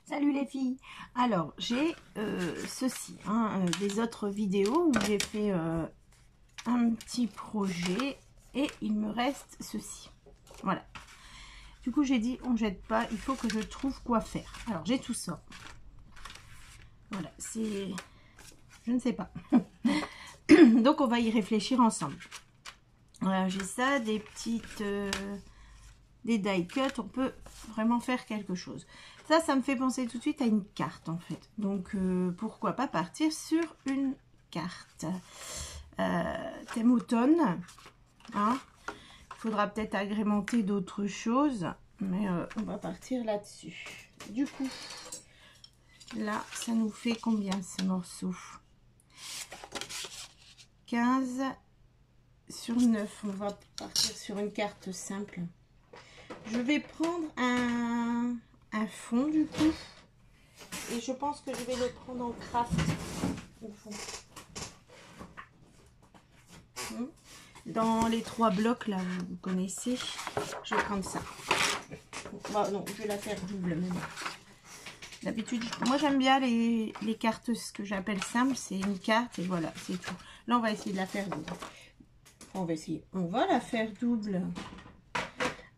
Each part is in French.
Salut les filles. Alors j'ai ceci, des autres vidéos où j'ai fait un petit projet et il me reste ceci. Voilà. Du coup j'ai dit on jette pas, il faut que je trouve quoi faire. Alors j'ai tout ça. Voilà, c'est... je ne sais pas. Donc on va y réfléchir ensemble. Voilà, j'ai ça, des petites... des die cut, on peut vraiment faire quelque chose. Ça me fait penser tout de suite à une carte en fait. Donc pourquoi pas partir sur une carte. Thème automne. Hein. Il faudra peut-être agrémenter d'autres choses. Mais on va partir là-dessus. Du coup, là, ça nous fait combien ce morceau? 15 sur 9. On va partir sur une carte simple. Je vais prendre un fond du coup. Et je pense que je vais le prendre en craft au fond. Dans les 3 blocs là, vous connaissez. Je vais prendre ça. Non, je vais la faire double même. D'habitude, moi j'aime bien les cartes, ce que j'appelle simple, c'est une carte et voilà, c'est tout. Là on va essayer de la faire double. On va essayer. On va la faire double.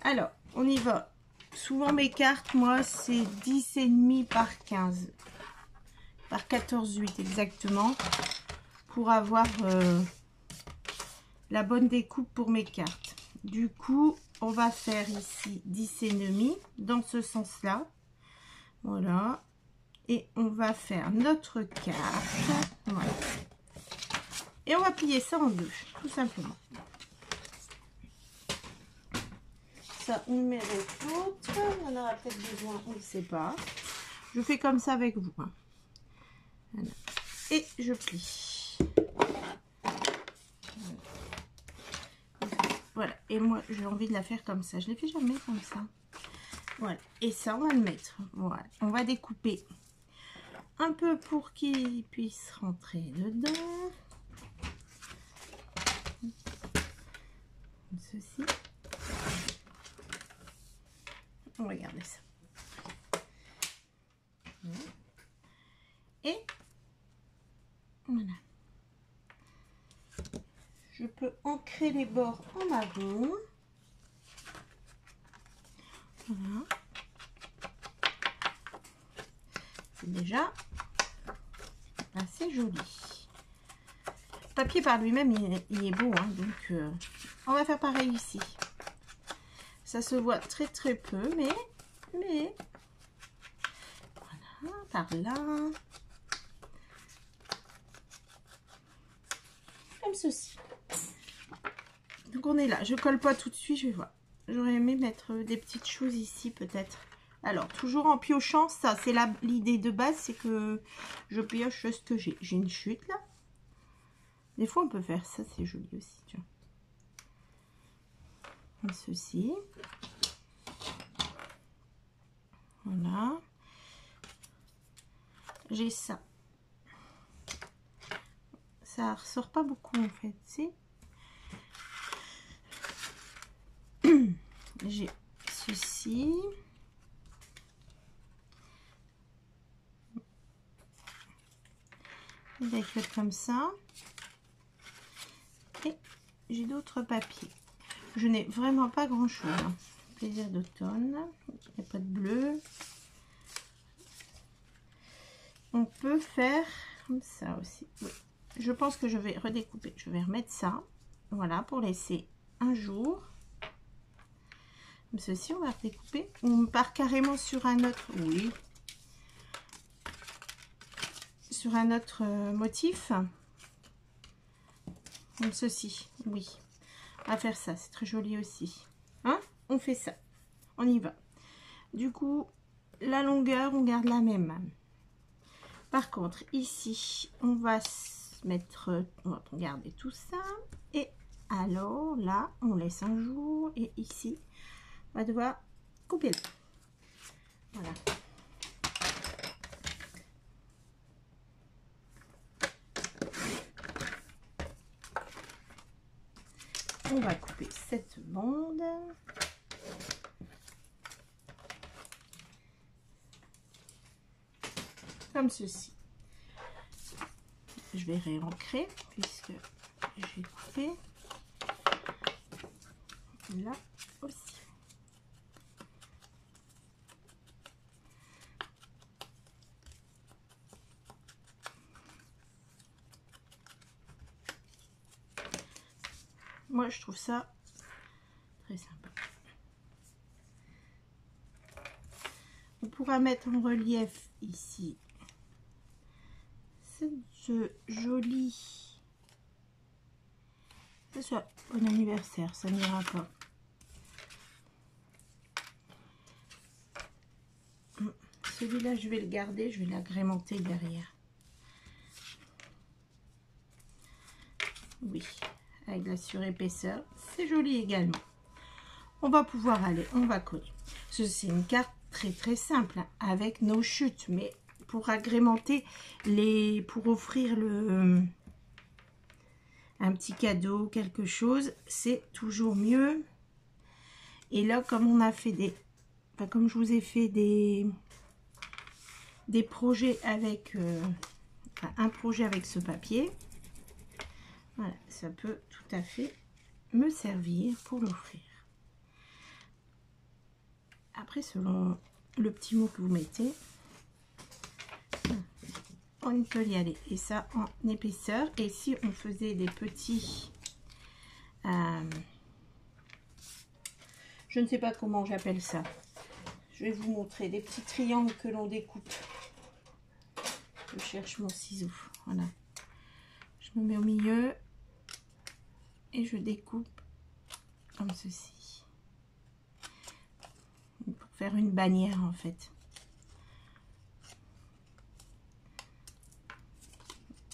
Alors, on y va. Souvent mes cartes, moi, c'est 10,5 par 15. Par 14,8 exactement. Pour avoir la bonne découpe pour mes cartes. Du coup, on va faire ici 10,5 dans ce sens-là. Voilà. Et on va faire notre carte. Voilà. Et on va plier ça en deux, tout simplement. Ça, on met avec l'autre. On en aura peut-être besoin, on ne sait pas. Je fais comme ça avec vous. Voilà. Et je plie. Voilà. Et moi, j'ai envie de la faire comme ça. Je ne l'ai fait jamais comme ça. Voilà. Et ça, on va le mettre. Voilà. On va découper un peu pour qu'il puisse rentrer dedans. Comme ceci. Regardez ça. Et voilà. Je peux ancrer les bords en avant. Voilà. C'est déjà assez joli. Le papier par lui-même, il est beau. Hein, donc, on va faire pareil ici. Ça se voit très très peu, mais voilà, par là. Comme ceci. Donc on est là. Je colle pas tout de suite, je vais voir. J'aurais aimé mettre des petites choses ici peut-être. Alors, toujours en piochant, ça c'est l'idée de base, c'est que je pioche ce que j'ai. J'ai une chute là. Des fois on peut faire ça, c'est joli aussi. Tu vois. Comme ceci. Voilà. J'ai ça. Ça ressort pas beaucoup en fait, si. J'ai ceci. Je vais faire comme ça. Et j'ai d'autres papiers. Je n'ai vraiment pas grand chose. Hein. Plaisir d'automne. Il n'y a pas de bleu. On peut faire comme ça aussi. Oui. Je pense que je vais redécouper. Je vais remettre ça. Voilà, pour laisser un jour. Comme ceci, on va redécouper. On part carrément sur un autre. Oui. Sur un autre motif. Comme ceci. Oui. On va faire ça. C'est très joli aussi. Hein? On fait ça. On y va. Du coup, la longueur, on garde la même. Par contre, ici, on va se mettre, on va regarder tout ça. Et alors, là, on laisse un jour. Et ici, on va devoir couper là. Voilà. On va couper cette bande. comme ceci. Je vais réancrer puisque j'ai coupé là aussi. Moi, je trouve ça très sympa. On pourra mettre en relief ici ce joli. Que ce soit bon anniversaire, ça n'ira pas. Celui-là, je vais le garder, je vais l'agrémenter derrière. Oui, avec la surépaisseur, c'est joli également. On va pouvoir aller, on va coller. C'est une carte très simple, hein, avec nos chutes, mais pour agrémenter pour offrir un petit cadeau, quelque chose, c'est toujours mieux. Et là, comme on a fait comme je vous ai fait des projets avec un projet avec ce papier, voilà, ça peut tout à fait me servir pour l'offrir. Après, selon le petit mot que vous mettez, on peut y aller. Et ça en épaisseur. Et si on faisait des petits... je ne sais pas comment j'appelle ça. Je vais vous montrer des petits triangles que l'on découpe. Je cherche mon ciseau. Voilà. Je me mets au milieu et je découpe comme ceci. Pour faire une bannière en fait.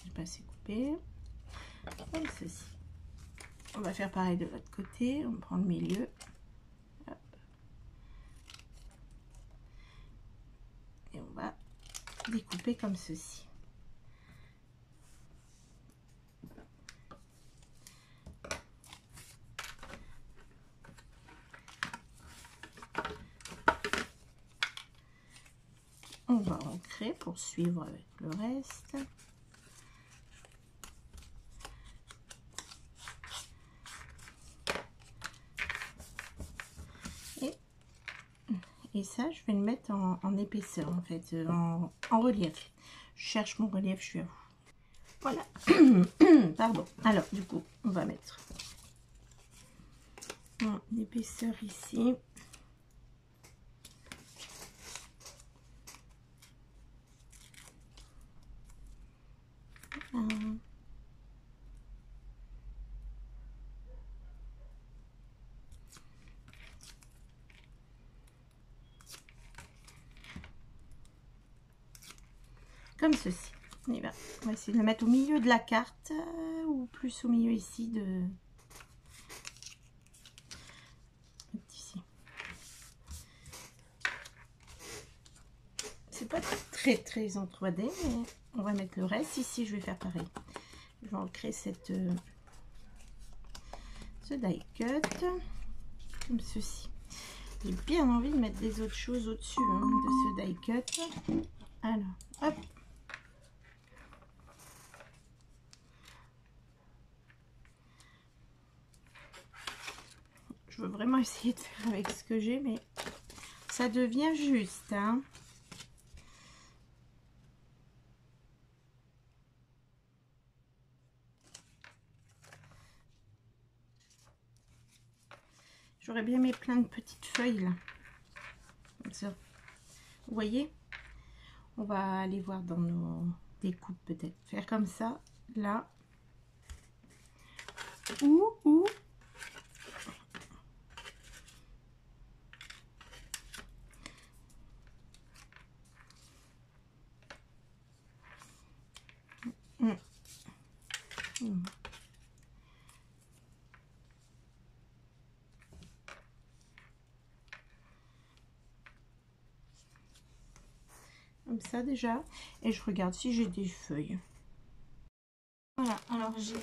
Je pas assez coupé. Comme ceci. On va faire pareil de l'autre côté. On prend le milieu. Hop. Et on va découper comme ceci. On va ancrer pour suivre avec le reste. Et ça, je vais le mettre en épaisseur, en fait, en relief. Je cherche mon relief, je suis à vous. Voilà. Pardon. Alors, du coup, on va mettre en épaisseur ici. Comme ceci. Et ben, on va essayer de le mettre au milieu de la carte ou plus au milieu ici de ici. C'est pas très en 3D, mais on va mettre le reste ici. Je vais faire pareil. Je vais ancrer ce die cut comme ceci. J'ai bien envie de mettre des autres choses au-dessus de ce die cut. Alors, hop. Je veux vraiment essayer de faire avec ce que j'ai, mais ça devient juste, hein. J'aurais bien mis plein de petites feuilles là. Comme ça. Vous voyez? On va aller voir dans nos découpes peut-être. Faire comme ça, là. Ou comme ça déjà, et je regarde si j'ai des feuilles. Voilà, alors j'ai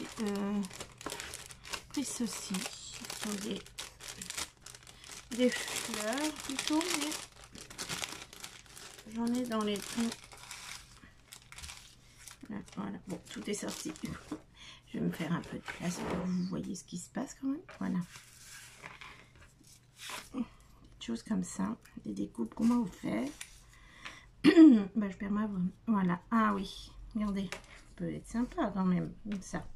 pris ceci, ce sont des fleurs plutôt, mais j'en ai dans les tons Voilà, bon, tout est sorti. Je vais me faire un peu de place pour que vous voyez ce qui se passe quand même. Voilà. Des choses comme ça. Des découpes, comment vous faites? Bah, je perds ma voix. Voilà. Ah oui, regardez. Ça peut être sympa quand même, comme ça.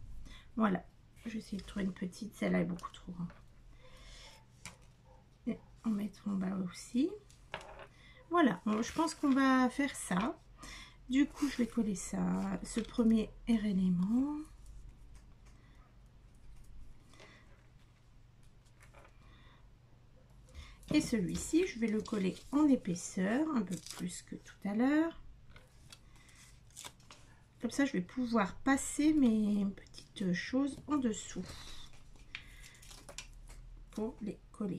Voilà. Je vais essayer de trouver une petite. Celle-là est beaucoup trop grande. Et en mettre en bas aussi. Voilà. Bon, je pense qu'on va faire ça. Du coup, je vais coller ça. Ce premier élément. Et celui-ci, je vais le coller en épaisseur, un peu plus que tout à l'heure. Comme ça, je vais pouvoir passer mes petites choses en dessous pour les coller.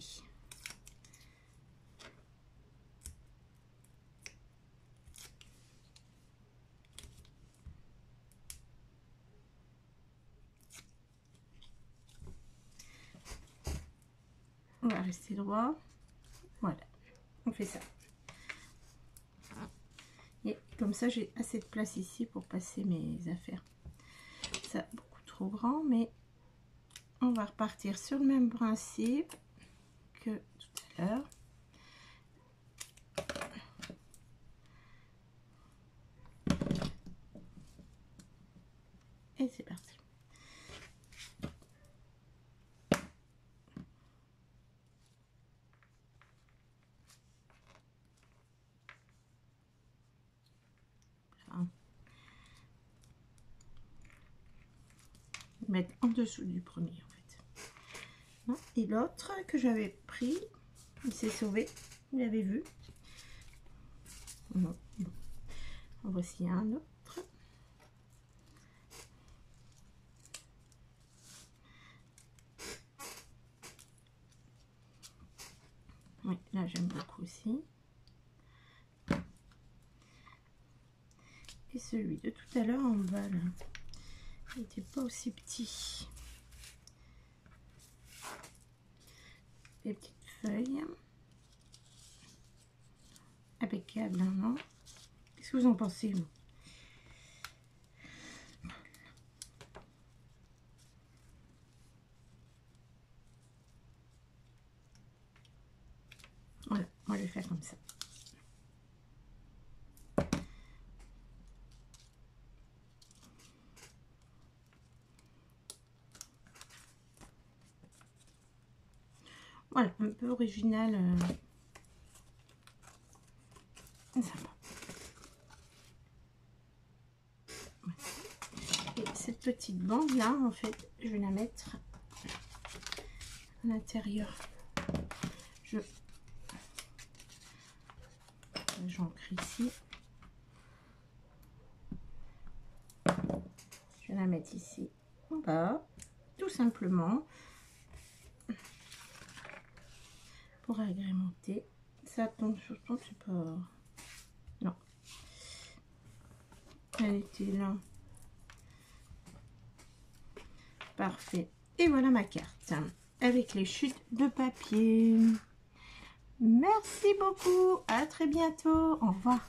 On va rester droit. Voilà, on fait ça. Et comme ça, j'ai assez de place ici pour passer mes affaires. Ça, beaucoup trop grand, mais on va repartir sur le même principe que tout à l'heure. Et c'est parti. Mettre en dessous du premier en fait. Et l'autre que j'avais pris, il s'est sauvé, vous l'avez vu. Non. En voici un autre. Oui, là j'aime beaucoup aussi. Et celui de tout à l'heure en bas là, il n'était pas aussi petit. Les petites feuilles. Impeccable, hein, non? Qu'est-ce que vous en pensez, vous? Voilà, on va le faire comme ça. Voilà, un peu original. Sympa. Et cette petite bande là, en fait, je vais la mettre à l'intérieur. J'ancre ici. Je vais la mettre ici en bas, tout simplement, pour agrémenter. Ça tombe sur ton support. Non. Elle était là. Parfait. Et voilà ma carte avec les chutes de papier. Merci beaucoup. À très bientôt. Au revoir.